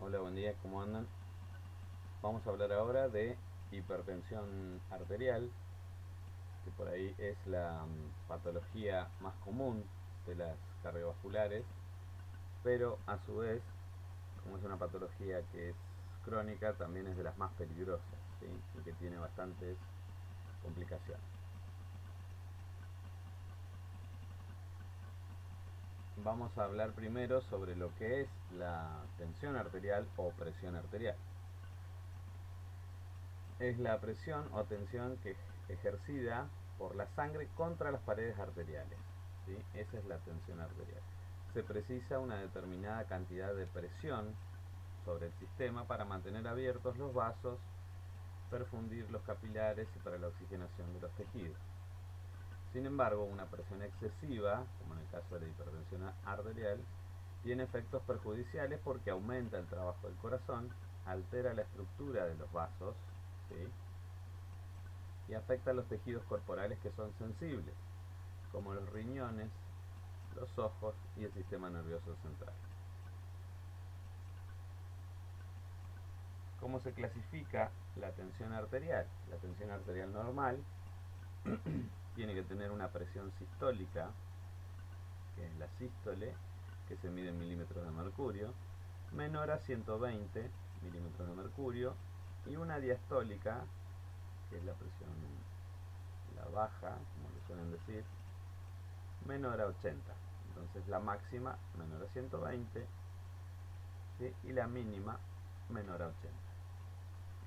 Hola, buen día, ¿cómo andan? Vamos a hablar ahora de hipertensión arterial, que por ahí es la patología más común de las cardiovasculares, pero a su vez, como es una patología que es crónica, también es de las más peligrosas, ¿sí? Y que tiene bastantes complicaciones. Vamos a hablar primero sobre lo que es la tensión arterial o presión arterial. Es la presión o tensión que es ejercida por la sangre contra las paredes arteriales, ¿sí? Esa es la tensión arterial. Se precisa una determinada cantidad de presión sobre el sistema para mantener abiertos los vasos, perfundir los capilares y para la oxigenación de los tejidos. Sin embargo, una presión excesiva, como en el caso de la hipertensión arterial, tiene efectos perjudiciales porque aumenta el trabajo del corazón, altera la estructura de los vasos, ¿sí? Y afecta a los tejidos corporales que son sensibles, como los riñones, los ojos y el sistema nervioso central. ¿Cómo se clasifica la tensión arterial? La tensión arterial normal tiene que tener una presión sistólica, que es la sístole, que se mide en milímetros de mercurio, menor a 120 milímetros de mercurio, y una diastólica, que es la presión la baja, como le suelen decir, menor a 80. Entonces la máxima menor a 120, ¿sí? Y la mínima menor a 80.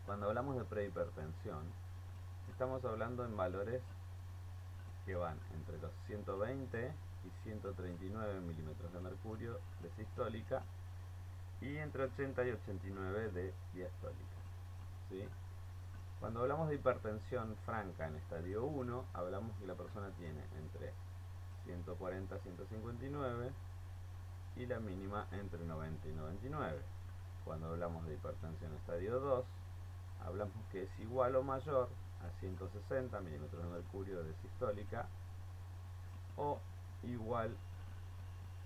Cuando hablamos de prehipertensión, estamos hablando en valores que van entre los 120 y 139 milímetros de mercurio de sistólica y entre 80 y 89 de diastólica, ¿sí? Cuando hablamos de hipertensión franca en estadio 1, hablamos que la persona tiene entre 140 a 159 y la mínima entre 90 y 99. Cuando hablamos de hipertensión estadio 2, hablamos que es igual o mayor a 160 milímetros de mercurio de sistólica o igual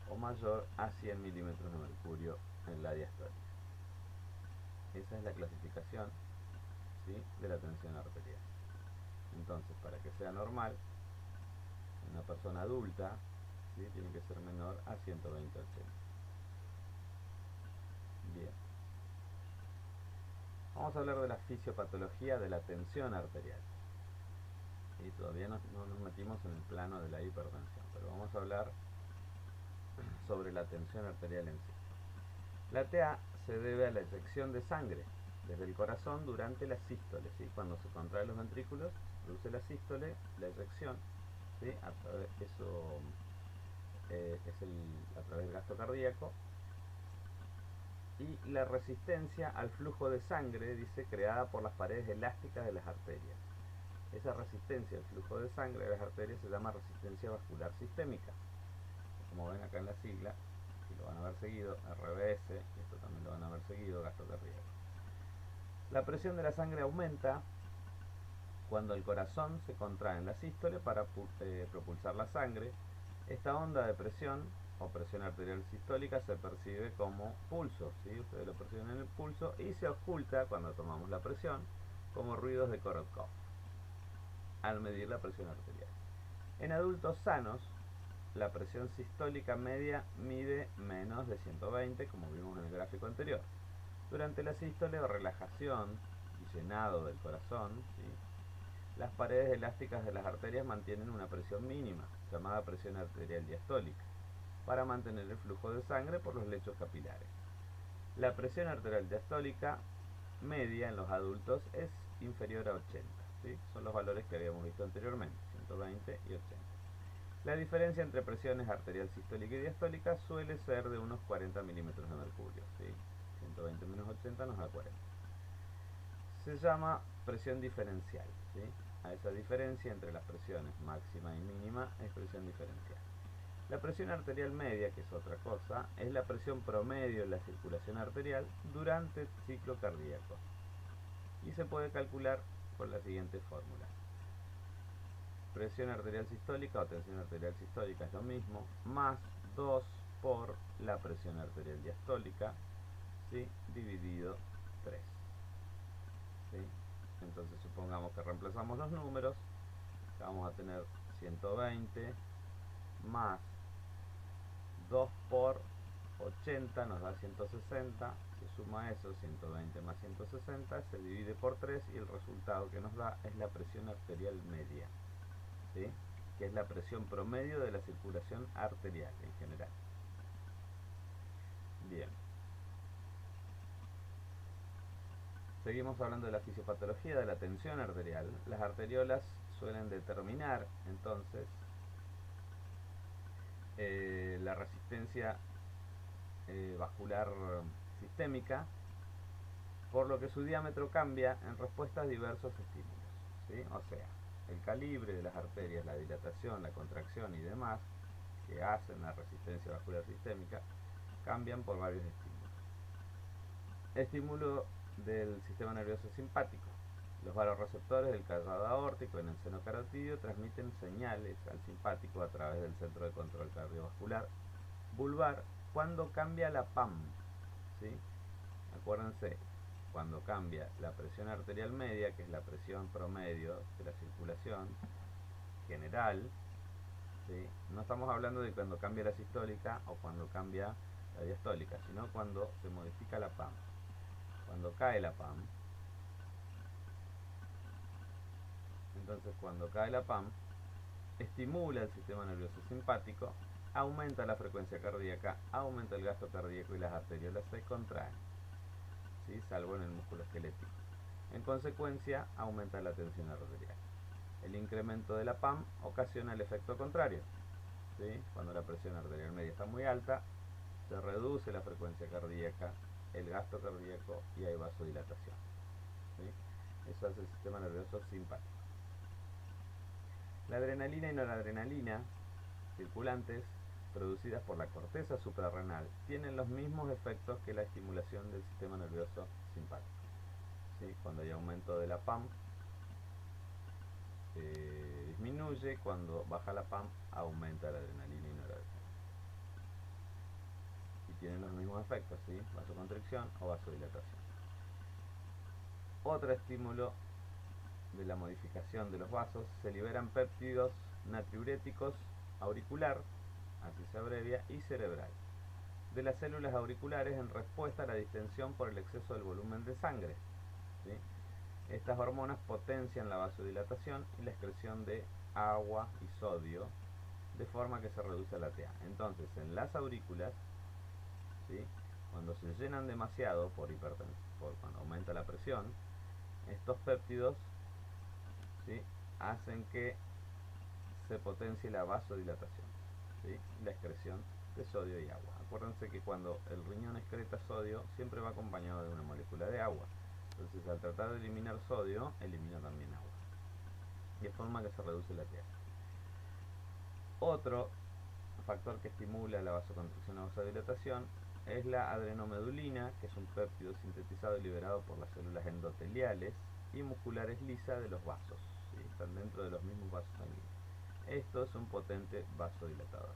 o mayor a 100 milímetros de mercurio en la diastólica. Esa es la clasificación, ¿sí?, de la tensión arterial. Entonces, para que sea normal, una persona adulta, ¿sí?, tiene que ser menor a 120/80. Bien. Vamos a hablar de la fisiopatología de la tensión arterial. Y todavía no nos metimos en el plano de la hipertensión, pero vamos a hablar sobre la tensión arterial en sí. La TA se debe a la eyección de sangre desde el corazón durante la sístole, ¿sí? Cuando se contraen los ventrículos, se produce la sístole, la eyección, ¿sí?, eso es a través del gasto cardíaco, y la resistencia al flujo de sangre, dice, creada por las paredes elásticas de las arterias. Esa resistencia al flujo de sangre de las arterias se llama resistencia vascular sistémica. Como ven acá en la sigla, que lo van a ver seguido, RBS, y esto también lo van a ver seguido, gasto cardíaco. La presión de la sangre aumenta cuando el corazón se contrae en la sístole para propulsar la sangre. Esta onda de presión o presión arterial sistólica se percibe como pulso, ¿sí? Ustedes lo perciben en el pulso y se oculta cuando tomamos la presión como ruidos de Korotkov al medir la presión arterial. En adultos sanos, la presión sistólica media mide menos de 120, como vimos en el gráfico anterior. Durante la sístole o relajación y llenado del corazón, ¿sí?, las paredes elásticas de las arterias mantienen una presión mínima, llamada presión arterial diastólica, para mantener el flujo de sangre por los lechos capilares. La presión arterial diastólica media en los adultos es inferior a 80, ¿sí? Son los valores que habíamos visto anteriormente, 120 y 80. La diferencia entre presiones arterial sistólica y diastólica suele ser de unos 40 milímetros de mercurio, ¿sí? 120 menos 80 nos da 40. Se llama presión diferencial, ¿sí? A esa diferencia entre las presiones máxima y mínima es presión diferencial. La presión arterial media, que es otra cosa, es la presión promedio en la circulación arterial durante el ciclo cardíaco y se puede calcular con la siguiente fórmula. Presión arterial sistólica o tensión arterial sistólica es lo mismo, más 2 por la presión arterial diastólica, ¿sí? Dividido 3, ¿sí? Entonces supongamos que reemplazamos los números, que vamos a tener 120 más 2 por 80 nos da 160, se suma eso, 120 más 160, se divide por 3 y el resultado que nos da es la presión arterial media, ¿sí? Que es la presión promedio de la circulación arterial en general. Bien. Seguimos hablando de la fisiopatología de la tensión arterial. Las arteriolas suelen determinar entonces la resistencia vascular sistémica, por lo que su diámetro cambia en respuesta a diversos estímulos, ¿sí? O sea, el calibre de las arterias, la dilatación, la contracción y demás que hacen la resistencia vascular sistémica cambian por varios estímulos. Estímulo del sistema nervioso simpático. Los vasoreceptores del callado aórtico en el seno carotídeo transmiten señales al simpático a través del centro de control cardiovascular vulvar cuando cambia la PAM, ¿sí? Acuérdense, cuando cambia la presión arterial media, que es la presión promedio de la circulación general, ¿sí? No estamos hablando de cuando cambia la sistólica o cuando cambia la diastólica, sino cuando se modifica la PAM. Cuando cae la PAM, entonces cuando cae la PAM, estimula el sistema nervioso simpático, aumenta la frecuencia cardíaca, aumenta el gasto cardíaco y las arteriolas se contraen, ¿sí? Salvo en el músculo esquelético. En consecuencia, aumenta la tensión arterial. El incremento de la PAM ocasiona el efecto contrario, ¿sí? Cuando la presión arterial media está muy alta, se reduce la frecuencia cardíaca, el gasto cardíaco y hay vasodilatación, ¿sí? Eso hace el sistema nervioso simpático. La adrenalina y noradrenalina circulantes producidas por la corteza suprarrenal tienen los mismos efectos que la estimulación del sistema nervioso simpático, ¿sí? Cuando hay aumento de la PAM disminuye, cuando baja la PAM aumenta la adrenalina y noradrenalina. Y tienen los mismos efectos, ¿sí? Vasoconstricción o vasodilatación. Otro estímulo de la modificación de los vasos, se liberan péptidos natriuréticos auricular, así se abrevia, y cerebral, de las células auriculares en respuesta a la distensión por el exceso del volumen de sangre, ¿sí? Estas hormonas potencian la vasodilatación y la excreción de agua y sodio, de forma que se reduce la TA. Entonces, en las aurículas, ¿sí? Cuando se llenan demasiado por cuando aumenta la presión, estos péptidos, ¿sí? Hacen que se potencie la vasodilatación, ¿sí? La excreción de sodio y agua. Acuérdense que cuando el riñón excreta sodio siempre va acompañado de una molécula de agua. Entonces, al tratar de eliminar sodio, elimina también agua, de forma que se reduce la TA. Otro factor que estimula la vasoconstricción o vasodilatación es la adrenomedulina, que es un péptido sintetizado y liberado por las células endoteliales y musculares lisas de los vasos, ¿sí? Están dentro de los mismos vasos sanguíneos. Esto es un potente vasodilatador.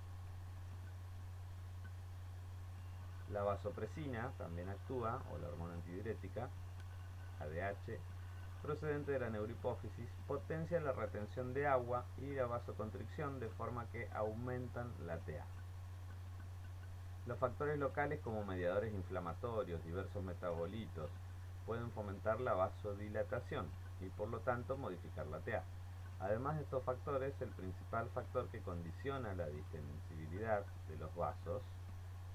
La vasopresina también actúa, o la hormona antidiurética, ADH, procedente de la neurohipófisis, potencia la retención de agua y la vasoconstricción de forma que aumentan la TA. Los factores locales como mediadores inflamatorios, diversos metabolitos, pueden fomentar la vasodilatación y por lo tanto modificar la TA. Además de estos factores, el principal factor que condiciona la distensibilidad de los vasos,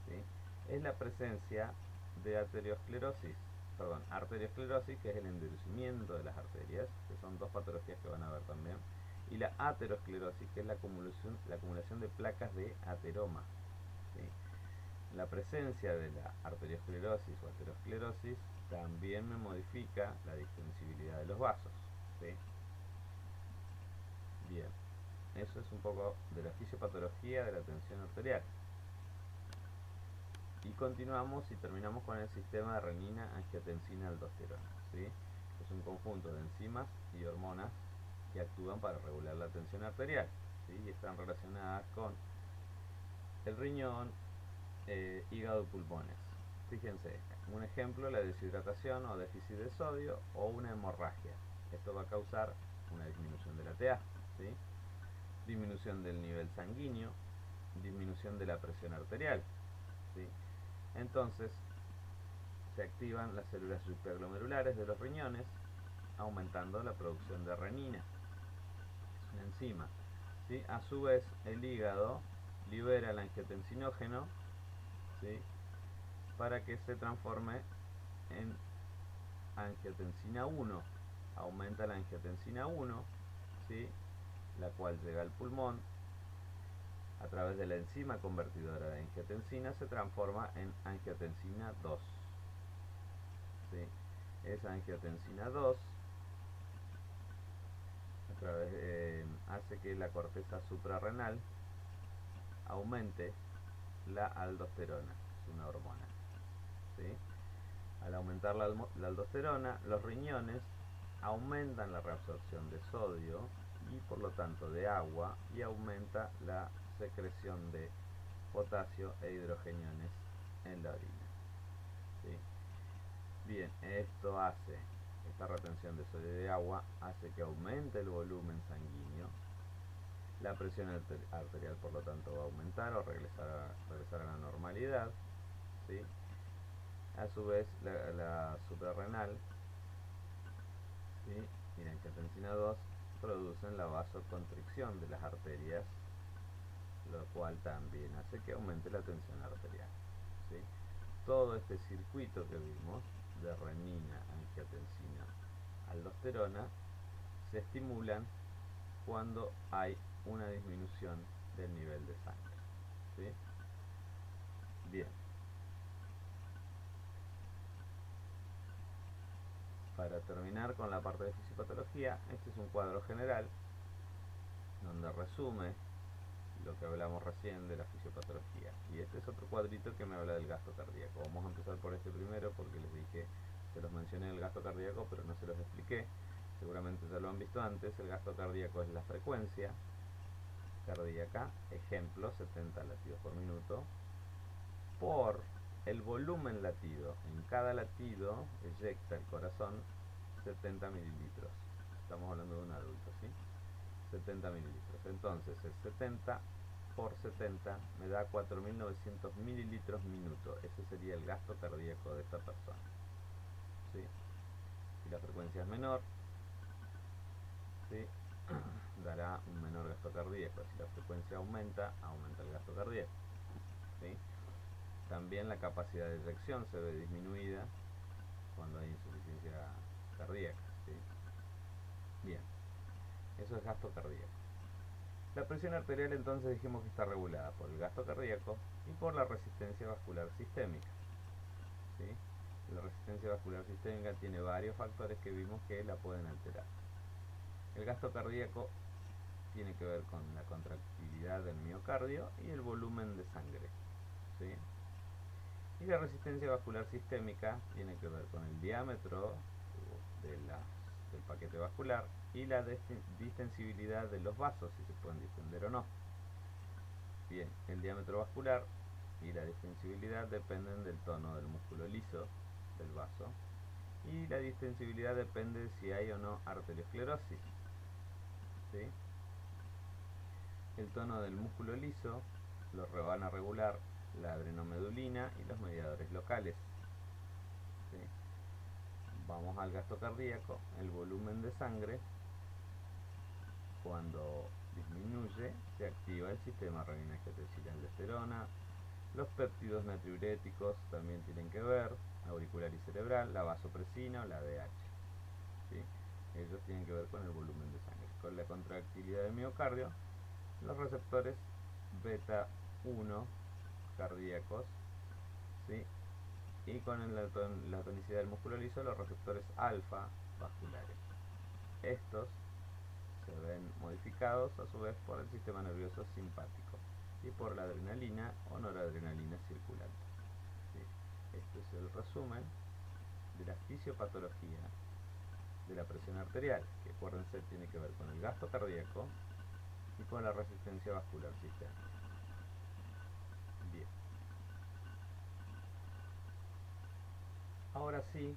¿sí?, es la presencia de arteriosclerosis, que es el endurecimiento de las arterias, que son dos patologías que van a ver también, y la aterosclerosis, que es la acumulación de placas de ateroma, ¿sí? La presencia de la arteriosclerosis o aterosclerosis también me modifica la distensibilidad de los vasos, ¿sí? Bien, eso es un poco de la fisiopatología de la tensión arterial. Y continuamos y terminamos con el sistema de renina, angiotensina, aldosterona, ¿sí? Es un conjunto de enzimas y hormonas que actúan para regular la tensión arterial, ¿sí? Y están relacionadas con el riñón, hígado y pulmones, fíjense, un ejemplo, la deshidratación o déficit de sodio o una hemorragia. Esto va a causar una disminución de la TA, ¿sí? Disminución del nivel sanguíneo, disminución de la presión arterial, ¿sí? Entonces se activan las células supraglomerulares de los riñones, aumentando la producción de renina, es una enzima, ¿sí? A su vez el hígado libera el angiotensinógeno, ¿sí? Para que se transforme en angiotensina 1, aumenta la angiotensina 1, ¿sí? La cual llega al pulmón a través de la enzima convertidora de angiotensina, se transforma en angiotensina 2, ¿sí? Esa angiotensina 2 hace que la corteza suprarrenal aumente la aldosterona, es una hormona, ¿sí? Al aumentar la aldosterona, los riñones aumentan la reabsorción de sodio y por lo tanto de agua, y aumenta la secreción de potasio e hidrogeniones en la orina, ¿sí? Bien, esta retención de sodio y de agua hace que aumente el volumen sanguíneo, la presión arterial por lo tanto va a aumentar o regresar a la normalidad, ¿sí? A su vez la suprarrenal, ¿sí? Y la angiotensina 2 producen la vasoconstricción de las arterias, lo cual también hace que aumente la tensión arterial, ¿sí? Todo este circuito que vimos de renina, angiotensina, aldosterona se estimulan cuando hay una disminución del nivel de sangre, ¿sí? Bien, para terminar con la parte de fisiopatología, este es un cuadro general donde resume lo que hablamos recién de la fisiopatología, y este es otro cuadrito que me habla del gasto cardíaco. Vamos a empezar por este primero porque les dije, se los mencioné el gasto cardíaco pero no se los expliqué, seguramente ya lo han visto antes. El gasto cardíaco es la frecuencia cardíaca, ejemplo 70 latidos por minuto, por el volumen latido. En cada latido eyecta el corazón 70 mililitros, estamos hablando de un adulto, ¿sí? 70 mililitros, entonces el 70 por 70 me da 4.900 mililitros minuto. Ese sería el gasto cardíaco de esta persona, ¿sí? Si la frecuencia es menor, ¿sí? Dará un menor gasto cardíaco. Si la frecuencia aumenta el gasto cardíaco, ¿sí? También la capacidad de eyección se ve disminuida cuando hay insuficiencia cardíaca, ¿sí? Bien, eso es gasto cardíaco. La presión arterial entonces dijimos que está regulada por el gasto cardíaco y por la resistencia vascular sistémica, ¿sí? La resistencia vascular sistémica tiene varios factores que vimos que la pueden alterar. El gasto cardíaco tiene que ver con la contractilidad del miocardio y el volumen de sangre, ¿sí? Y la resistencia vascular sistémica tiene que ver con el diámetro del paquete vascular y la distensibilidad de los vasos, si se pueden distender o no. Bien, el diámetro vascular y la distensibilidad dependen del tono del músculo liso del vaso, y la distensibilidad depende de si hay o no arteriosclerosis, ¿sí? El tono del músculo liso lo van a regular la adrenomedulina y los mediadores locales, ¿sí? Vamos al gasto cardíaco. El volumen de sangre, cuando disminuye, se activa el sistema renina-angiotensina-aldosterona. Los péptidos natriuréticos también tienen que ver, auricular y cerebral, la vasopresina o la ADH, ¿sí? Ellos tienen que ver con el volumen de sangre. Con la contractilidad del miocardio, los receptores beta 1 cardíacos, ¿sí? Y con la tonicidad del músculo liso, los receptores alfa vasculares. Estos se ven modificados a su vez por el sistema nervioso simpático y por la adrenalina o noradrenalina circulante, ¿sí? Este es el resumen de la fisiopatología de la presión arterial, que acuérdense tiene que ver con el gasto cardíaco y con la resistencia vascular sistémica. Bien. Ahora sí,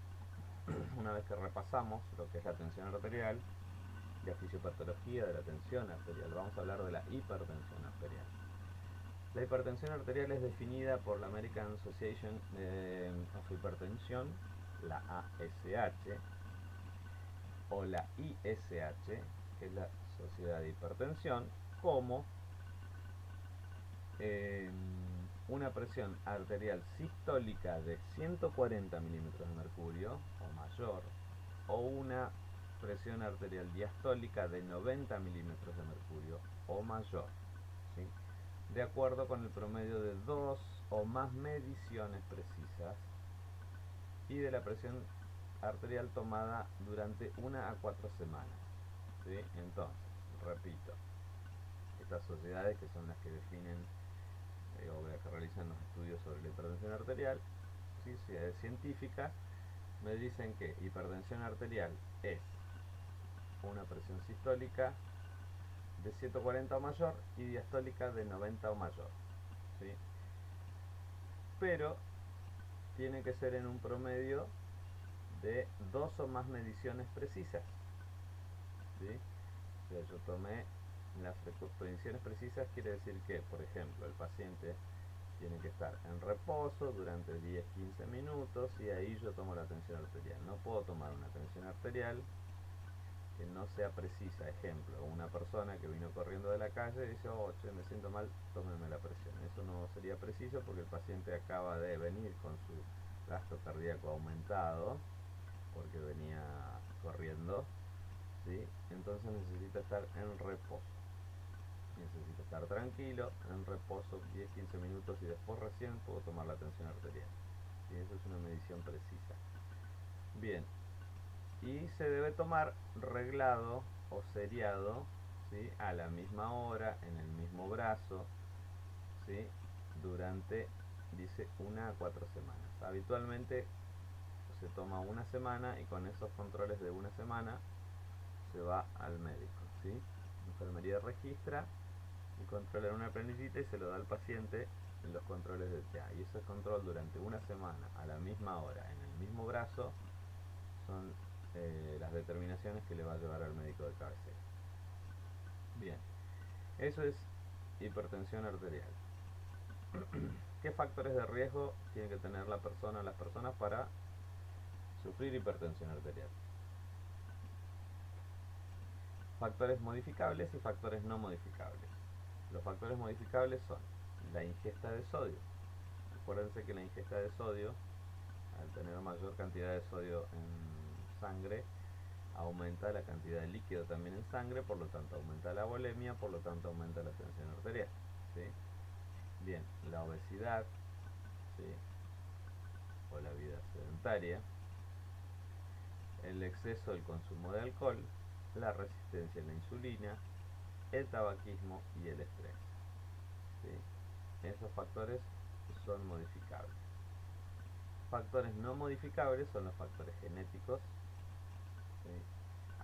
una vez que repasamos lo que es la tensión arterial, la fisiopatología de la tensión arterial, vamos a hablar de la hipertensión arterial. La hipertensión arterial es definida por la American Association of Hypertension, la ASH, o la ISH, que es la Sociedad de Hipertensión, como una presión arterial sistólica de 140 milímetros de mercurio o mayor, o una presión arterial diastólica de 90 milímetros de mercurio o mayor, ¿sí? De acuerdo con el promedio de 2 o más mediciones precisas y de la presión arterial tomada durante 1 a 4 semanas, ¿sí? Entonces, repito, estas sociedades, que son las que definen o que realizan los estudios sobre la hipertensión arterial, ¿sí? Sociedades científicas, me dicen que hipertensión arterial es una presión sistólica de 140 o mayor y diastólica de 90 o mayor, ¿sí? Pero tiene que ser en un promedio de 2 o más mediciones precisas, ¿sí? O sea, yo tomé las mediciones precisas, quiere decir que, por ejemplo, el paciente tiene que estar en reposo durante 10-15 minutos y ahí yo tomo la tensión arterial. No puedo tomar una tensión arterial que no sea precisa. Ejemplo, una persona que vino corriendo de la calle y dice, oh, che, me siento mal, tómeme la presión. Eso no sería preciso porque el paciente acaba de venir con su gasto cardíaco aumentado porque venía corriendo, ¿sí? Entonces necesita estar en reposo. Necesito estar tranquilo, en reposo 10-15 minutos y después recién puedo tomar la tensión arterial. Y eso es una medición precisa. Bien, y se debe tomar reglado o seriado, ¿sí? A la misma hora, en el mismo brazo, ¿sí? Durante, dice, 1 a 4 semanas. Habitualmente se toma una semana y con esos controles de una semana se va al médico, ¿sí? La enfermería registra y controla en una planillita y se lo da al paciente en los controles de TA. Y ese control durante una semana, a la misma hora, en el mismo brazo, son las determinaciones que le va a llevar al médico de cabecera. Bien, eso es hipertensión arterial. ¿Qué factores de riesgo tiene que tener las personas para sufrir hipertensión arterial? Factores modificables y factores no modificables. Los factores modificables son la ingesta de sodio. Acuérdense que la ingesta de sodio, al tener mayor cantidad de sodio en sangre, aumenta la cantidad de líquido también en sangre, por lo tanto aumenta la volemia, por lo tanto aumenta la tensión arterial, ¿sí? Bien, la obesidad, ¿sí? O la vida sedentaria, el exceso del consumo de alcohol, la resistencia a la insulina, el tabaquismo y el estrés, ¿sí? Esos factores son modificables. Factores no modificables son los factores genéticos, ¿sí?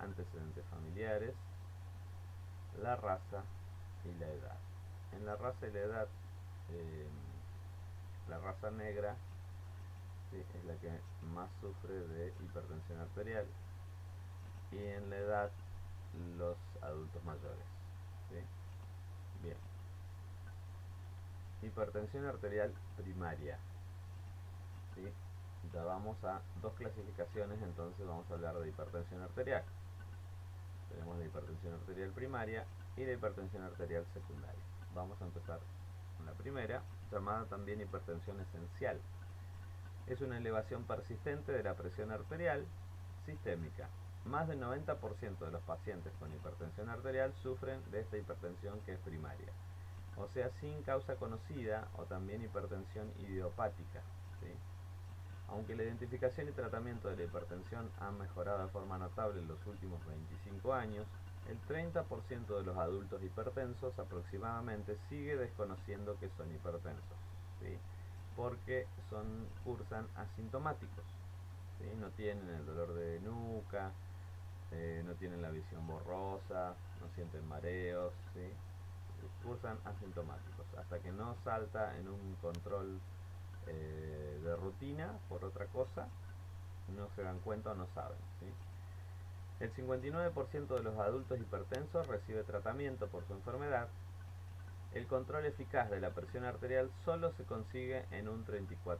Antecedentes familiares, la raza y la edad. En la raza y la edad, la raza negra, ¿sí? Es la que más sufre de hipertensión arterial, y en la edad los adultos mayores, ¿sí? Bien, hipertensión arterial primaria, ¿sí? Ya vamos a dos clasificaciones, entonces vamos a hablar de hipertensión arterial. Tenemos la hipertensión arterial primaria y la hipertensión arterial secundaria. Vamos a empezar con la primera, llamada también hipertensión esencial. Es una elevación persistente de la presión arterial sistémica. Más del 90% de los pacientes con hipertensión arterial sufren de esta hipertensión que es primaria, o sea, sin causa conocida, o también hipertensión idiopática, ¿sí? Aunque la identificación y tratamiento de la hipertensión han mejorado de forma notable en los últimos 25 años, el 30% de los adultos hipertensos aproximadamente sigue desconociendo que son hipertensos, ¿sí? Porque cursan asintomáticos, ¿sí? No tienen el dolor de nuca, no tienen la visión borrosa, no sienten mareos, ¿sí? Cursan asintomáticos, hasta que no salta en un control de rutina por otra cosa, no se dan cuenta o no saben, ¿sí? El 59% de los adultos hipertensos recibe tratamiento por su enfermedad. El control eficaz de la presión arterial solo se consigue en un 34%.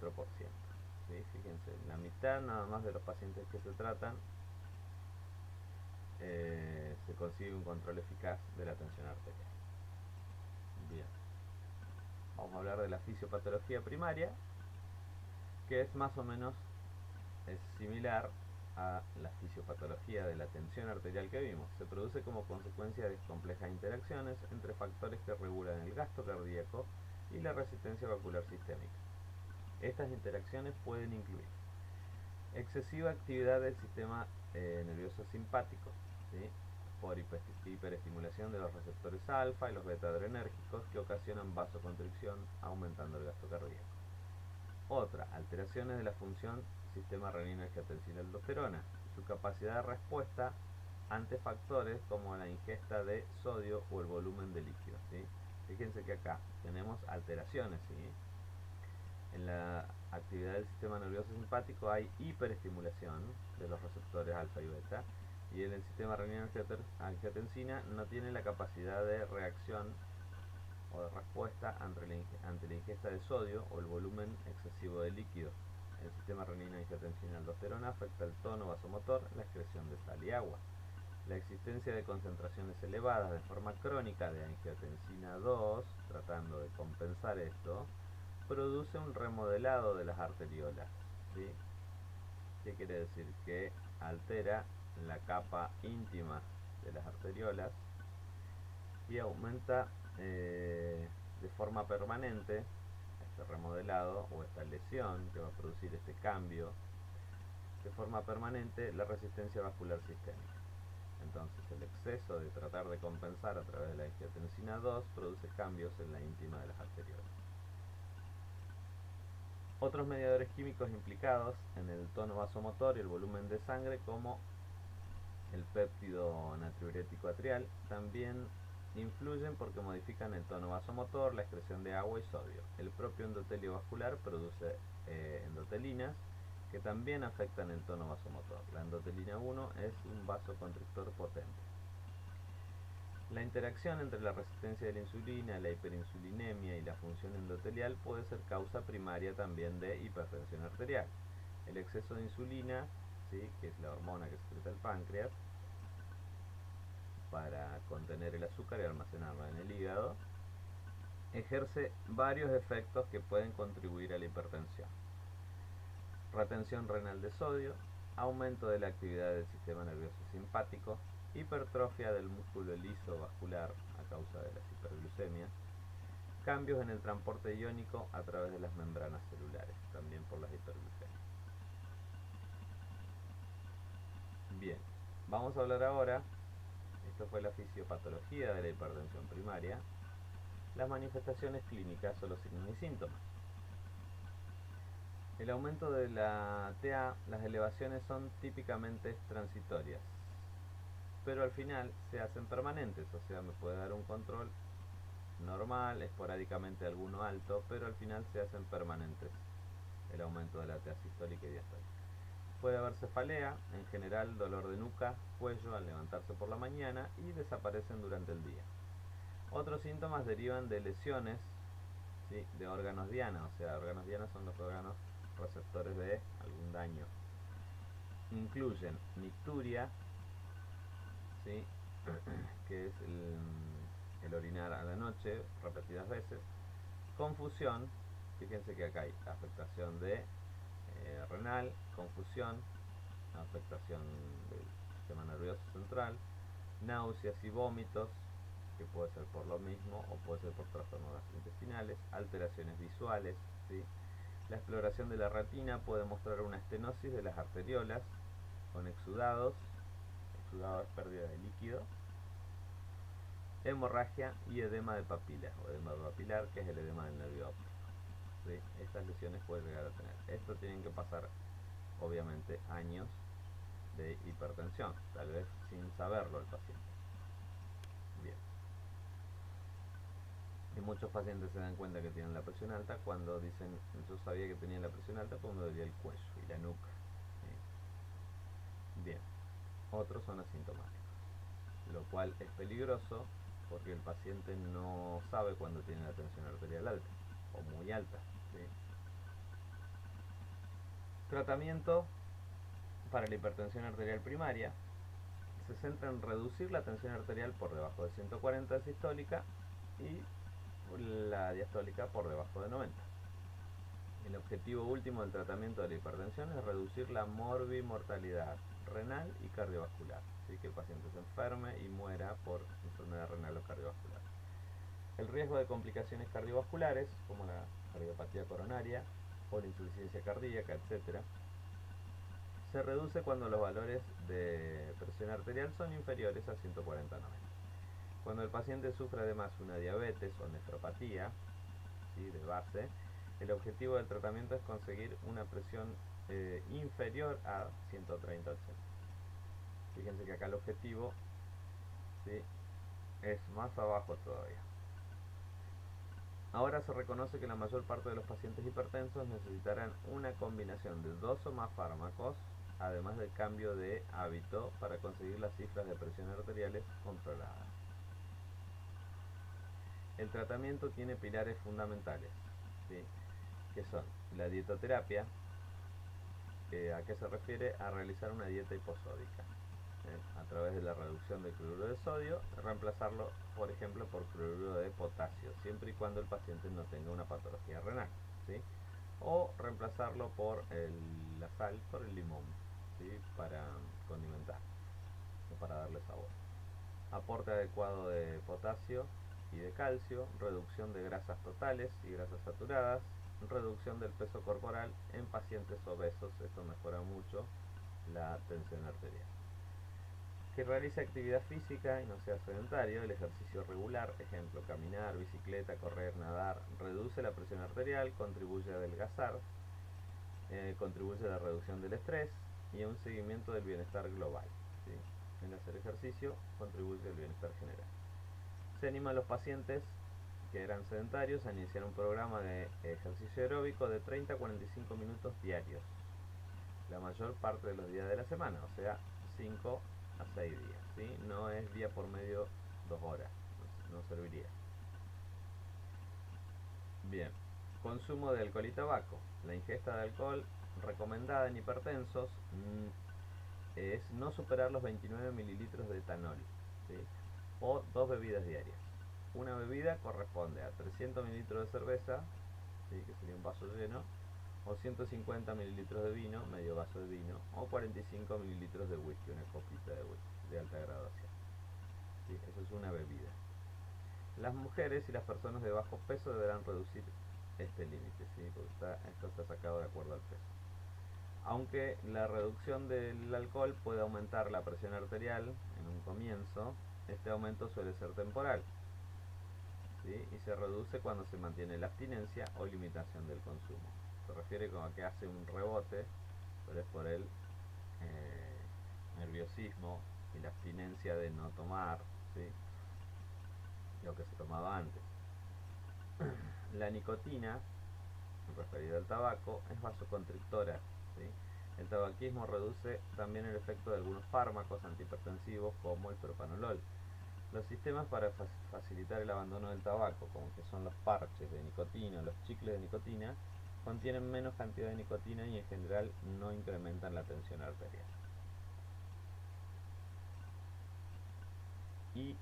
¿Sí? Fíjense, la mitad nada más de los pacientes que se tratan se consigue un control eficaz de la tensión arterial. Bien, vamos a hablar de la fisiopatología primaria, que es más o menos similar a la fisiopatología de la tensión arterial que vimos. Se produce como consecuencia de complejas interacciones entre factores que regulan el gasto cardíaco y la resistencia vascular sistémica. Estas interacciones pueden incluir excesiva actividad del sistema nervioso simpático, ¿sí? Por hiperestimulación de los receptores alfa y los beta adrenérgicos que ocasionan vasoconstricción aumentando el gasto cardíaco. Otra, alteraciones de la función sistema renina-angiotensina-aldosterona, su capacidad de respuesta ante factores como la ingesta de sodio o el volumen de líquido, ¿sí? Fíjense que acá tenemos alteraciones, ¿sí? En la actividad del sistema nervioso simpático hay hiperestimulación de los receptores alfa y beta, y en el sistema renina-angiotensina no tiene la capacidad de reacción o de respuesta ante la ingesta de sodio o el volumen excesivo de líquido. El sistema renina-angiotensina-aldosterona afecta el tono vasomotor, la excreción de sal y agua. La existencia de concentraciones elevadas de forma crónica de angiotensina 2, tratando de compensar esto, produce un remodelado de las arteriolas, ¿sí? ¿Qué quiere decir? Que altera la capa íntima de las arteriolas y aumenta de forma permanente este remodelado o esta lesión que va a producir este cambio de forma permanente la resistencia vascular sistémica. Entonces el exceso de tratar de compensar a través de la angiotensina 2 produce cambios en la íntima de las arteriolas. Otros mediadores químicos implicados en el tono vasomotor y el volumen de sangre, como el péptido natriurético atrial, también influyen porque modifican el tono vasomotor, la excreción de agua y sodio. El propio endotelio vascular produce endotelinas que también afectan el tono vasomotor. La endotelina 1 es un vasoconstrictor potente. La interacción entre la resistencia de la insulina, la hiperinsulinemia y la función endotelial puede ser causa primaria también de hipertensión arterial. El exceso de insulina, ¿sí?, que es la hormona que secreta el páncreas para contener el azúcar y almacenarla en el hígado, ejerce varios efectos que pueden contribuir a la hipertensión. Retención renal de sodio, aumento de la actividad del sistema nervioso simpático, hipertrofia del músculo liso vascular a causa de las hiperglucemias, cambios en el transporte iónico a través de las membranas celulares, también por las hiperglucemias. Bien, vamos a hablar ahora, esto fue la fisiopatología de la hipertensión primaria, las manifestaciones clínicas o los signos y síntomas. El aumento de la TA, las elevaciones son típicamente transitorias, pero al final se hacen permanentes, o sea, me puede dar un control normal, esporádicamente alguno alto, pero al final se hacen permanentes el aumento de la TA sistólica y diastólica. Puede haber cefalea, en general dolor de nuca, cuello al levantarse por la mañana y desaparecen durante el día. Otros síntomas derivan de lesiones, ¿sí?, de órganos diana, o sea, órganos diana son los órganos receptores de algún daño. Incluyen nicturia, ¿sí?, que es el orinar a la noche repetidas veces, confusión, fíjense que acá hay afectación de renal, confusión, afectación del sistema nervioso central, náuseas y vómitos, que puede ser por lo mismo o puede ser por trastornos gastrointestinales, alteraciones visuales, ¿sí? La exploración de la retina puede mostrar una estenosis de las arteriolas con exudado es pérdida de líquido, hemorragia y edema de papilas o edema papilar, que es el edema del nervio óptico, ¿sí? Estas lesiones pueden llegar a tener. Esto tienen que pasar obviamente años de hipertensión, tal vez sin saberlo el paciente. Bien. Y muchos pacientes se dan cuenta que tienen la presión alta cuando dicen, yo sabía que tenía la presión alta porque me dolía el cuello y la nuca, ¿sí? otros son asintomáticos, lo cual es peligroso porque el paciente no sabe cuándo tiene la tensión arterial alta o muy alta, ¿sí? Tratamiento para la hipertensión arterial primaria se centra en reducir la tensión arterial por debajo de 140 sistólica y la diastólica por debajo de 90. El objetivo último del tratamiento de la hipertensión es reducir la morbimortalidad renal y cardiovascular, así que el paciente se enferme y muera por enfermedad renal o cardiovascular. El riesgo de complicaciones cardiovasculares, como la cardiopatía coronaria o la insuficiencia cardíaca, etc., se reduce cuando los valores de presión arterial son inferiores a 140/90. Cuando el paciente sufre además una diabetes o nefropatía, ¿sí?, de base, el objetivo del tratamiento es conseguir una presión inferior a 130/80. Fíjense que acá el objetivo, ¿sí?, es más abajo todavía. Ahora se reconoce que la mayor parte de los pacientes hipertensos necesitarán una combinación de 2 o más fármacos, además del cambio de hábito, para conseguir las cifras de presión arteriales controladas. El tratamiento tiene pilares fundamentales, ¿sí?, que son la dietoterapia. ¿A qué se refiere? A realizar una dieta hiposódica, a través de la reducción del cloruro de sodio, reemplazarlo, por ejemplo, por cloruro de potasio, siempre y cuando el paciente no tenga una patología renal, ¿sí?, o reemplazarlo por la sal, por el limón, ¿sí?, para condimentar o para darle sabor. Aporte adecuado de potasio y de calcio, reducción de grasas totales y grasas saturadas, reducción del peso corporal en pacientes obesos, esto mejora mucho la tensión arterial. Que realice actividad física y no sea sedentario, el ejercicio regular, ejemplo, caminar, bicicleta, correr, nadar, reduce la presión arterial, contribuye a adelgazar, contribuye a la reducción del estrés y a un seguimiento del bienestar global, ¿sí? El hacer ejercicio contribuye al bienestar general. Se anima a los pacientes que eran sedentarios a iniciar un programa de ejercicio aeróbico de 30 a 45 minutos diarios, la mayor parte de los días de la semana, o sea, 5 a 6 días, ¿sí? No es día por medio 2 horas, no serviría. Bien, consumo de alcohol y tabaco. La ingesta de alcohol recomendada en hipertensos es no superar los 29 mililitros de etanol, ¿sí?, o 2 bebidas diarias. Una bebida corresponde a 300 mililitros de cerveza, ¿sí?, que sería un vaso lleno, o 150 mililitros de vino, medio vaso de vino, o 45 mililitros de whisky, una copita de whisky de alta graduación, ¿sí? Eso es una bebida. Las mujeres y las personas de bajo peso deberán reducir este límite, ¿sí?, porque esto está sacado de acuerdo al peso. Aunque la reducción del alcohol puede aumentar la presión arterial en un comienzo, este aumento suele ser temporal, ¿sí?, y se reduce cuando se mantiene la abstinencia o limitación del consumo. Se refiere como a que hace un rebote, pero es por el nerviosismo y la abstinencia de no tomar, ¿sí?, lo que se tomaba antes. La nicotina, referida al tabaco, es vasoconstrictora, ¿sí? El tabaquismo reduce también el efecto de algunos fármacos antihipertensivos como el propanolol. Los sistemas para facilitar el abandono del tabaco, como que son los parches de nicotina, los chicles de nicotina, contienen menos cantidad de nicotina y en general no incrementan la tensión arterial. Y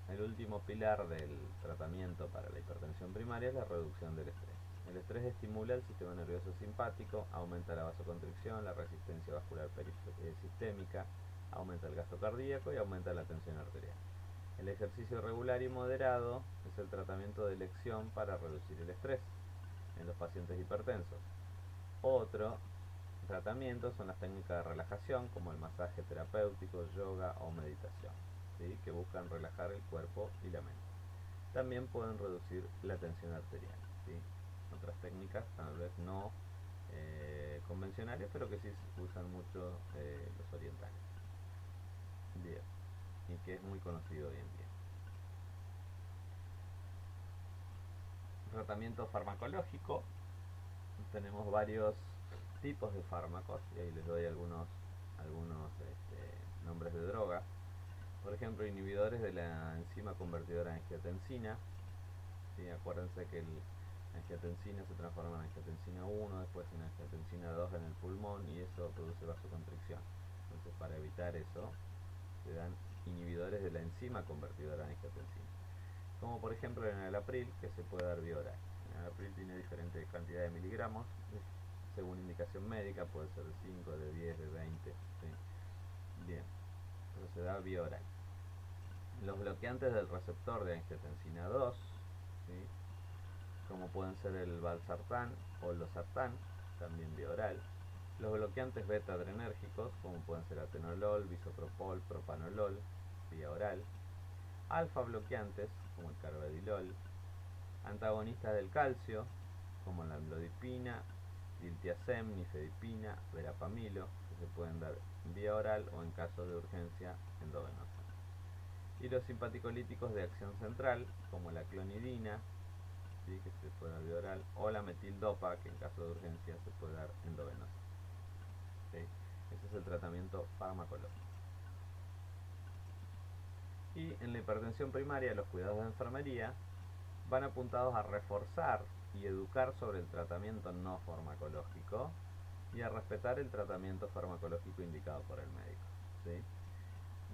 el último pilar del tratamiento para la hipertensión primaria es la reducción del estrés. El estrés estimula el sistema nervioso simpático, aumenta la vasoconstricción, la resistencia vascular sistémica, aumenta el gasto cardíaco y aumenta la tensión arterial. El ejercicio regular y moderado es el tratamiento de elección para reducir el estrés en los pacientes hipertensos. Otro tratamiento son las técnicas de relajación como el masaje terapéutico, yoga o meditación, ¿sí?, que buscan relajar el cuerpo y la mente. También pueden reducir la tensión arterial, ¿sí? Otras técnicas tal vez no convencionales, pero que sí usan mucho los orientales. Bien, y que es muy conocido hoy en día. Tratamiento farmacológico. Tenemos varios tipos de fármacos y ahí les doy algunos nombres de Por ejemplo, inhibidores de la enzima convertidora en angiotensina. ¿Sí? Acuérdense que la angiotensina se transforma en angiotensina 1, después en angiotensina 2 en el pulmón y eso produce vasoconstricción. Entonces, para evitar eso, se dan inhibidores de la enzima convertidora en angiotensina. Como por ejemplo el enalapril, que se puede dar vía oral. El enalapril tiene diferentes cantidades de miligramos, según indicación médica, puede ser de 5, de 10, de 20. ¿Sí? Bien, pero se da vía oral. Los bloqueantes del receptor de angiotensina 2, ¿sí? Como pueden ser el valsartán o el losartán, también vía oral. Los bloqueantes beta-adrenérgicos, como pueden ser atenolol, bisopropol, propanolol, vía oral. Alfa bloqueantes, como el carbedilol. Antagonistas del calcio, como la amlodipina, diltiazem, nifedipina, verapamilo, que se pueden dar vía oral o en caso de urgencia endovenosa. Y los simpaticolíticos de acción central, como la clonidina, ¿sí? Que se puede dar vía oral, o la metildopa, que en caso de urgencia se puede dar endovenosa. ¿Sí? Ese es el tratamiento farmacológico. Y en la hipertensión primaria, los cuidados de enfermería van apuntados a reforzar y educar sobre el tratamiento no farmacológico y a respetar el tratamiento farmacológico indicado por el médico. ¿Sí?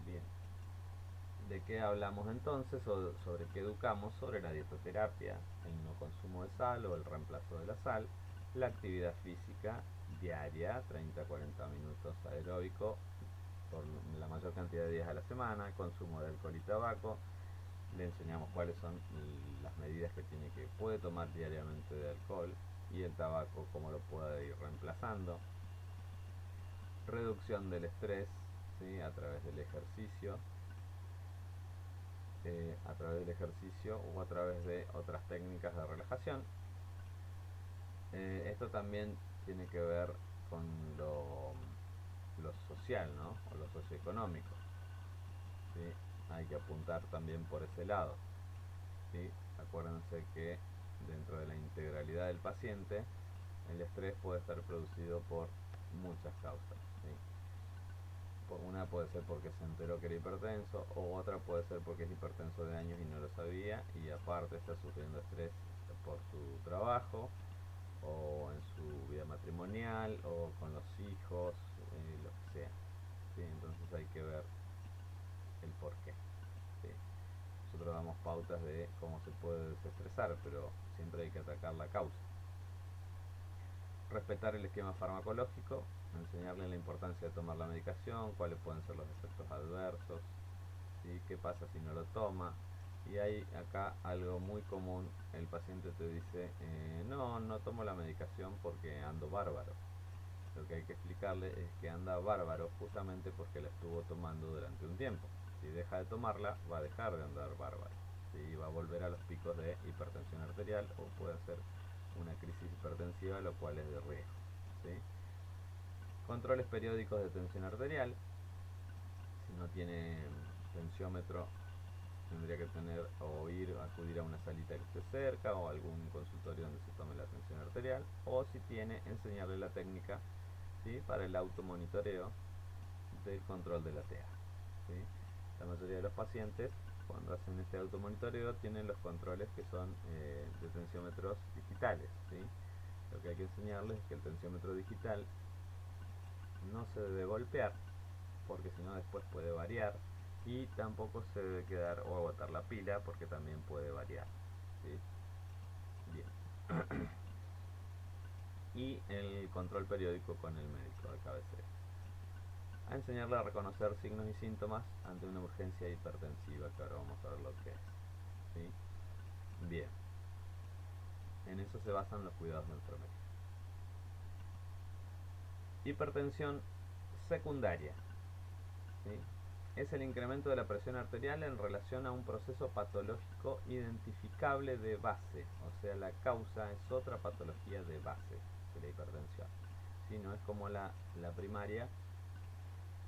Bien. ¿De qué hablamos entonces? ¿Sobre qué educamos? Sobre la dietoterapia, el no consumo de sal o el reemplazo de la sal, la actividad física diaria, 30 a 40 minutos aeróbico por la mayor cantidad de días a la semana, consumo de alcohol y tabaco. Le enseñamos cuáles son las medidas que puede tomar diariamente de alcohol y el tabaco, cómo lo puede ir reemplazando. Reducción del estrés, ¿sí? A través del ejercicio, o a través de otras técnicas de relajación. Esto también tiene que ver con lo social, ¿no? O lo socioeconómico. ¿Sí? Hay que apuntar también por ese lado. ¿Sí? Acuérdense que dentro de la integralidad del paciente, el estrés puede estar producido por muchas causas. ¿Sí? Una puede ser porque se enteró que era hipertenso, o otra puede ser porque es hipertenso de años y no lo sabía, y aparte está sufriendo estrés por su trabajo, o en su vida matrimonial, o con los hijos, lo que sea. ¿Sí? Entonces hay que ver el porqué. ¿Sí? Nosotros damos pautas de cómo se puede desestresar, pero siempre hay que atacar la causa. Respetar el esquema farmacológico, enseñarle la importancia de tomar la medicación, cuáles pueden ser los efectos adversos, ¿sí? Qué pasa si no lo toma. Y hay acá algo muy común, el paciente te dice, no tomo la medicación porque ando bárbaro. Lo que hay que explicarle es que anda bárbaro justamente porque la estuvo tomando durante un tiempo. Si deja de tomarla, va a dejar de andar bárbaro. ¿Sí? Va a volver a los picos de hipertensión arterial o puede ser una crisis hipertensiva, lo cual es de riesgo. ¿Sí? Controles periódicos de tensión arterial. Si no tiene tensiómetro, tendría que acudir a una salita que esté cerca o algún consultorio donde se tome la tensión arterial, o si tiene, enseñarle la técnica, ¿sí? Para el automonitoreo del control de la TA. ¿Sí? La mayoría de los pacientes, cuando hacen este automonitoreo, tienen los controles que son de tensiómetros digitales. ¿Sí? Lo que hay que enseñarles es que el tensiómetro digital no se debe golpear, porque si no después puede variar, y tampoco se debe quedar o agotar la pila, porque también puede variar. ¿Sí? Bien. Y el control periódico con el médico de cabecera. A enseñarle a reconocer signos y síntomas ante una urgencia hipertensiva, que ahora vamos a ver lo que es. ¿Sí? Bien. En eso se basan los cuidados de enfermería. Hipertensión secundaria. ¿Sí? Es el incremento de la presión arterial en relación a un proceso patológico identificable de base. O sea, la causa es otra patología de base de la hipertensión. ¿Sí? No es como la primaria,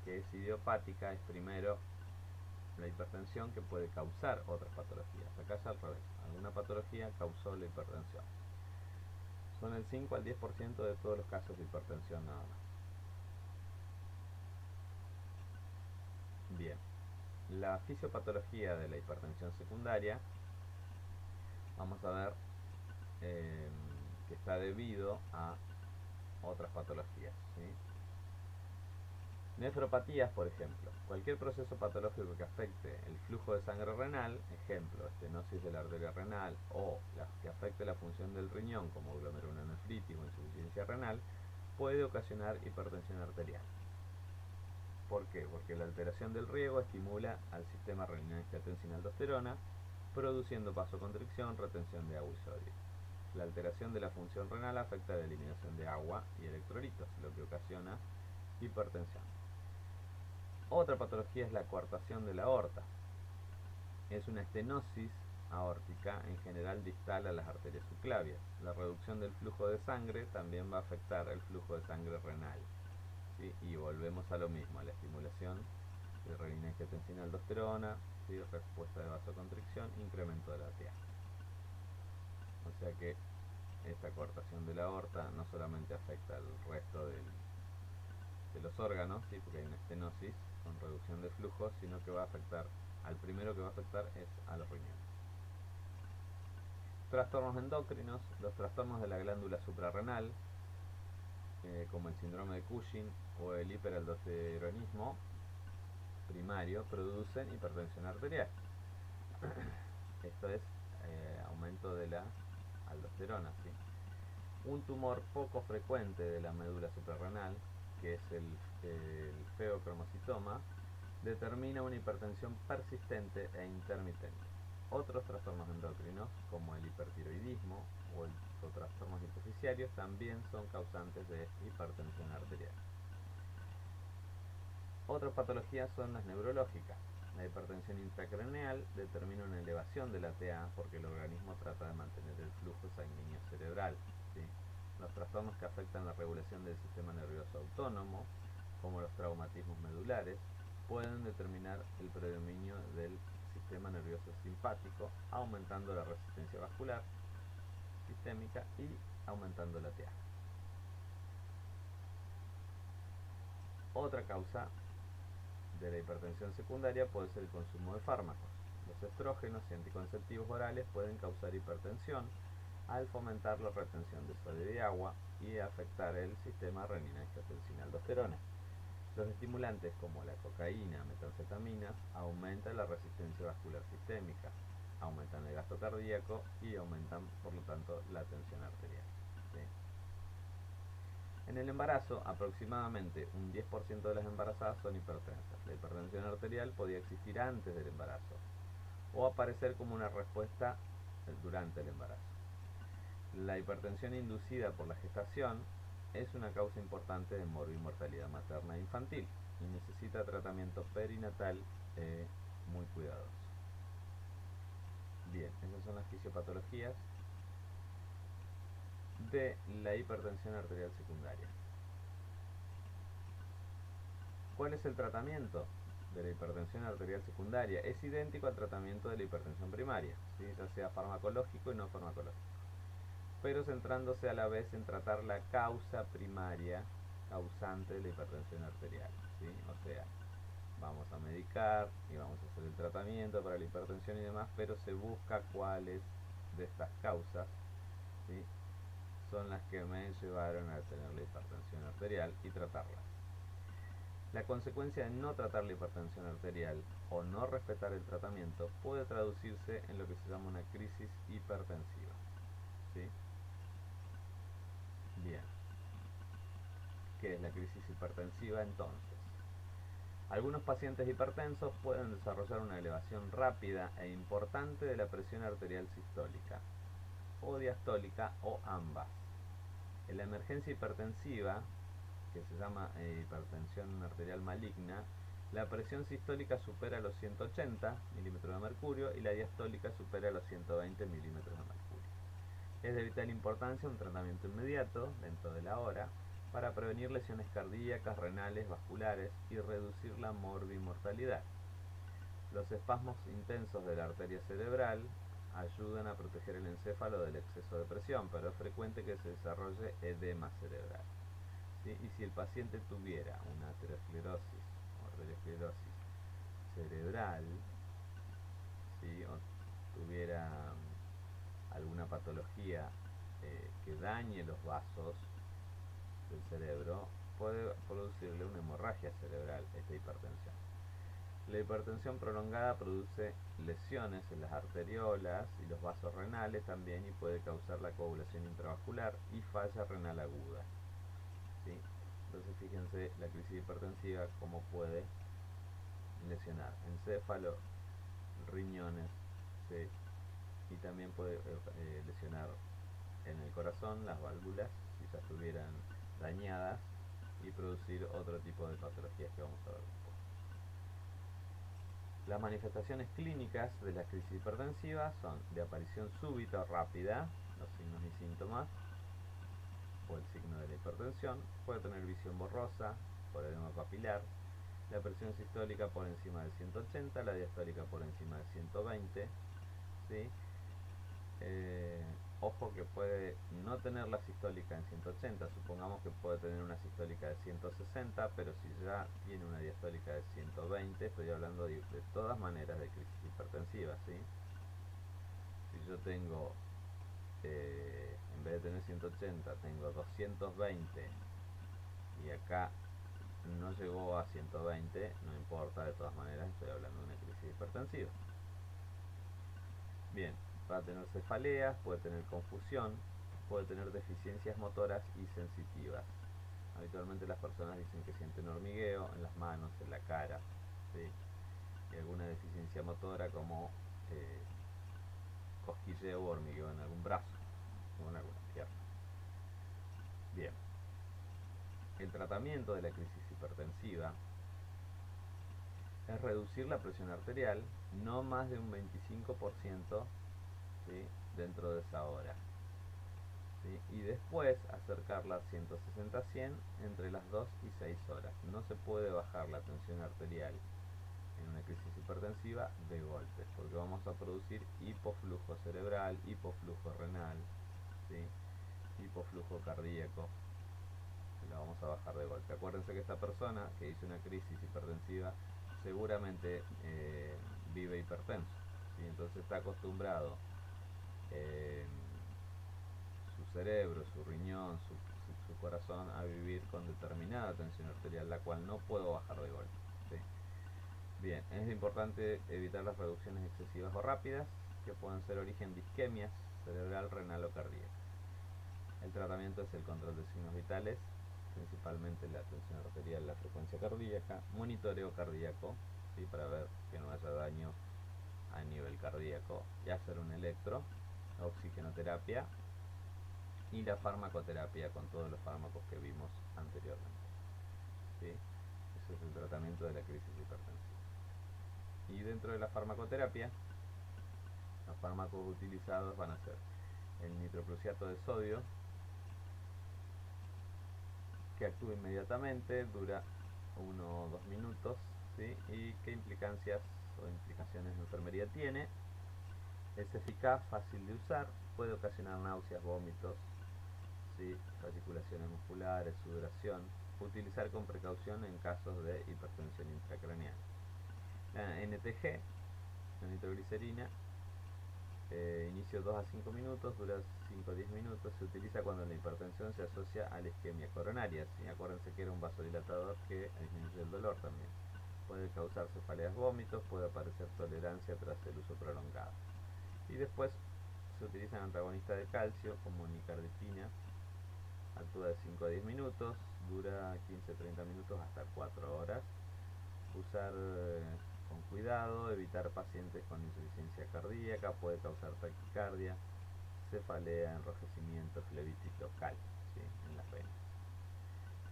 que es idiopática, es primero la hipertensión que puede causar otras patologías. Acá es al revés. Alguna patología causó la hipertensión. Son el 5 al 10% de todos los casos de hipertensión nada más. Bien. la fisiopatología de la hipertensión secundaria, vamos a ver que está debido a otras patologías, ¿sí? Nefropatías, por ejemplo. Cualquier proceso patológico que afecte el flujo de sangre renal, ejemplo, estenosis de la arteria renal, o que afecte la función del riñón, como glomerulonefritis o insuficiencia renal, puede ocasionar hipertensión arterial. ¿Por qué? Porque la alteración del riego estimula al sistema renina-angiotensina-aldosterona, produciendo vasoconstricción, retención de agua y sodio. La alteración de la función renal afecta la eliminación de agua y electrolitos, lo que ocasiona hipertensión. Otra patología es la coartación de la aorta. Es una estenosis aórtica, en general distal a las arterias subclavias. La reducción del flujo de sangre también va a afectar el flujo de sangre renal, ¿sí? Y volvemos a lo mismo, a la estimulación de renina-angiotensina-aldosterona, ¿sí? Respuesta de vasoconstricción, incremento de la TA. O sea que esta coartación de la aorta no solamente afecta al resto de los órganos, ¿sí? Porque hay una estenosis con reducción de flujo, sino que va a afectar, al primero que va a afectar es a los riñones. Trastornos endocrinos, los trastornos de la glándula suprarrenal, como el síndrome de Cushing o el hiperaldosteronismo primario, producen hipertensión arterial. Esto es aumento de la aldosterona, ¿sí? Un tumor poco frecuente de la médula suprarrenal, que es el feocromocitoma, determina una hipertensión persistente e intermitente. Otros trastornos endocrinos, como el hipertiroidismo o trastornos hipoficiarios, también son causantes de hipertensión arterial. Otras patologías son las neurológicas. La hipertensión intracraneal determina una elevación de la TA porque el organismo trata de mantener el flujo sanguíneo cerebral, ¿sí? Los trastornos que afectan la regulación del sistema nervioso autónomo, como los traumatismos medulares, pueden determinar el predominio del sistema nervioso simpático, aumentando la resistencia vascular sistémica y aumentando la TA. Otra causa de la hipertensión secundaria puede ser el consumo de fármacos. Los estrógenos y anticonceptivos orales pueden causar hipertensión al fomentar la retención de sodio y agua y afectar el sistema renina-angiotensina-aldosterona. Los estimulantes como la cocaína, metanfetaminas aumentan la resistencia vascular sistémica, aumentan el gasto cardíaco y aumentan por lo tanto la tensión arterial, ¿sí? En el embarazo, aproximadamente un 10% de las embarazadas son hipertensas. La hipertensión arterial podía existir antes del embarazo o aparecer como una respuesta durante el embarazo. La hipertensión inducida por la gestación es una causa importante de morbimortalidad materna e infantil y necesita tratamiento perinatal muy cuidadoso. Bien, esas son las fisiopatologías de la hipertensión arterial secundaria. ¿Cuál es el tratamiento de la hipertensión arterial secundaria? Es idéntico al tratamiento de la hipertensión primaria, ¿sí? Ya sea farmacológico y no farmacológico, pero centrándose a la vez en tratar la causa primaria causante de la hipertensión arterial, ¿sí? O sea, vamos a medicar y vamos a hacer el tratamiento para la hipertensión y demás, pero se busca cuáles de estas causas, ¿sí?, son las que me llevaron a tener la hipertensión arterial y tratarla. La consecuencia de no tratar la hipertensión arterial o no respetar el tratamiento puede traducirse en lo que se llama una crisis hipertensiva, ¿sí? Bien, ¿qué es la crisis hipertensiva entonces? Algunos pacientes hipertensos pueden desarrollar una elevación rápida e importante de la presión arterial sistólica o diastólica o ambas. En la emergencia hipertensiva, que se llama hipertensión arterial maligna, la presión sistólica supera los 180 milímetros de mercurio y la diastólica supera los 120 milímetros de mercurio. Es de vital importancia un tratamiento inmediato, dentro de la hora, para prevenir lesiones cardíacas, renales, vasculares y reducir la morbimortalidad. Los espasmos intensos de la arteria cerebral ayudan a proteger el encéfalo del exceso de presión, pero es frecuente que se desarrolle edema cerebral, ¿sí? Y si el paciente tuviera una aterosclerosis o arteriosclerosis cerebral, ¿sí? O tuviera alguna patología que dañe los vasos del cerebro, puede producirle una hemorragia cerebral esta hipertensión. La hipertensión prolongada produce lesiones en las arteriolas y los vasos renales también, y puede causar la coagulación intravascular y falla renal aguda, ¿sí? Entonces fíjense la crisis hipertensiva cómo puede lesionar encéfalo, riñones, ¿sí? Y también puede lesionar en el corazón las válvulas si ya estuvieran dañadas, y producir otro tipo de patologías que vamos a ver después. Las manifestaciones clínicas de la crisis hipertensiva son de aparición súbita o rápida, los signos y síntomas, o el signo de la hipertensión. Puede tener visión borrosa por edema papilar, la presión sistólica por encima de 180, la diastólica por encima de 120, ¿sí? Ojo que puede no tener la sistólica en 180, supongamos que puede tener una sistólica de 160, pero si ya tiene una diastólica de 120, estoy hablando de todas maneras de crisis hipertensiva, ¿sí? Si yo tengo, en vez de tener 180, tengo 220 y acá no llegó a 120, no importa, de todas maneras estoy hablando de una crisis hipertensiva. Bien, va a tener cefaleas, puede tener confusión, puede tener deficiencias motoras y sensitivas. Habitualmente las personas dicen que sienten hormigueo en las manos, en la cara, ¿sí? Y alguna deficiencia motora como cosquilleo o hormigueo en algún brazo o en alguna pierna. Bien, el tratamiento de la crisis hipertensiva es reducir la presión arterial no más de un 25%, ¿sí? Dentro de esa hora, ¿sí? Y después acercarla a 160-100 entre las 2 y 6 horas. No se puede bajar la tensión arterial en una crisis hipertensiva de golpe, porque vamos a producir hipoflujo cerebral, hipoflujo renal, ¿sí? Hipoflujo cardíaco, que la vamos a bajar de golpe. Acuérdense que esta persona que hizo una crisis hipertensiva seguramente vive hipertenso, ¿sí? Entonces está acostumbrado su cerebro, su riñón, su corazón a vivir con determinada tensión arterial, la cual no puedo bajar de golpe, ¿sí? Bien, es importante evitar las reducciones excesivas o rápidas que pueden ser origen de isquemias cerebral, renal o cardíaca. El tratamiento es el control de signos vitales, principalmente la tensión arterial, la frecuencia cardíaca, monitoreo cardíaco, ¿sí? Para ver que no haya daño a nivel cardíaco, y hacer un electro, oxigenoterapia y la farmacoterapia con todos los fármacos que vimos anteriormente, ¿sí? Ese es el tratamiento de la crisis hipertensiva. Y dentro de la farmacoterapia, los fármacos utilizados van a ser el nitroprusiato de sodio, que actúa inmediatamente, dura 1 o 2 minutos, ¿sí? Y qué implicancias o implicaciones de enfermería tiene. Es eficaz, fácil de usar, puede ocasionar náuseas, vómitos, ¿sí? Fasciculaciones musculares, sudoración. Utilizar con precaución en casos de hipertensión intracraneal. La NTG, la nitroglicerina, inicio 2 a 5 minutos, dura 5 a 10 minutos. Se utiliza cuando la hipertensión se asocia a la isquemia coronaria, ¿sí? Acuérdense que era un vasodilatador que disminuye el dolor también. Puede causar cefaleas, vómitos, puede aparecer tolerancia tras el uso prolongado. Y después se utilizan antagonistas de calcio como nicardipina, actúa de 5 a 10 minutos, dura 15-30 minutos hasta 4 horas. Usar con cuidado, evitar pacientes con insuficiencia cardíaca, puede causar taquicardia, cefalea, enrojecimiento, flebitis local, ¿sí? En las venas.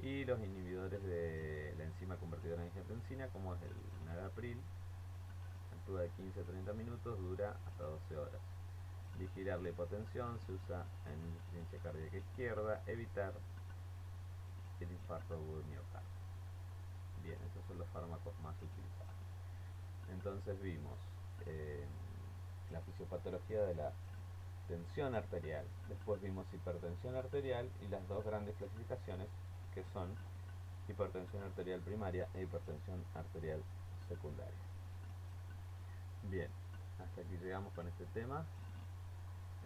Y los inhibidores de la enzima convertidora en angiotensina, como es el narapril, actúa de 15 a 30 minutos, dura hasta 12 horas. Vigilar la hipotensión, se usa en insuficiencia cardíaca izquierda, evitar el infarto agudo de miocardio. Bien, esos son los fármacos más utilizados. Entonces vimos la fisiopatología de la tensión arterial, después vimos hipertensión arterial y las dos grandes clasificaciones que son hipertensión arterial primaria e hipertensión arterial secundaria. Bien, hasta aquí llegamos con este tema.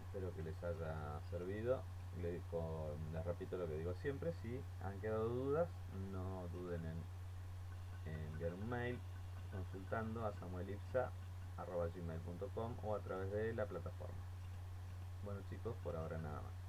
Espero que les haya servido. Les repito lo que digo siempre: si han quedado dudas, no duden en enviar un mail consultando a samuelipsa@gmail.com o a través de la plataforma. Bueno chicos, por ahora nada más.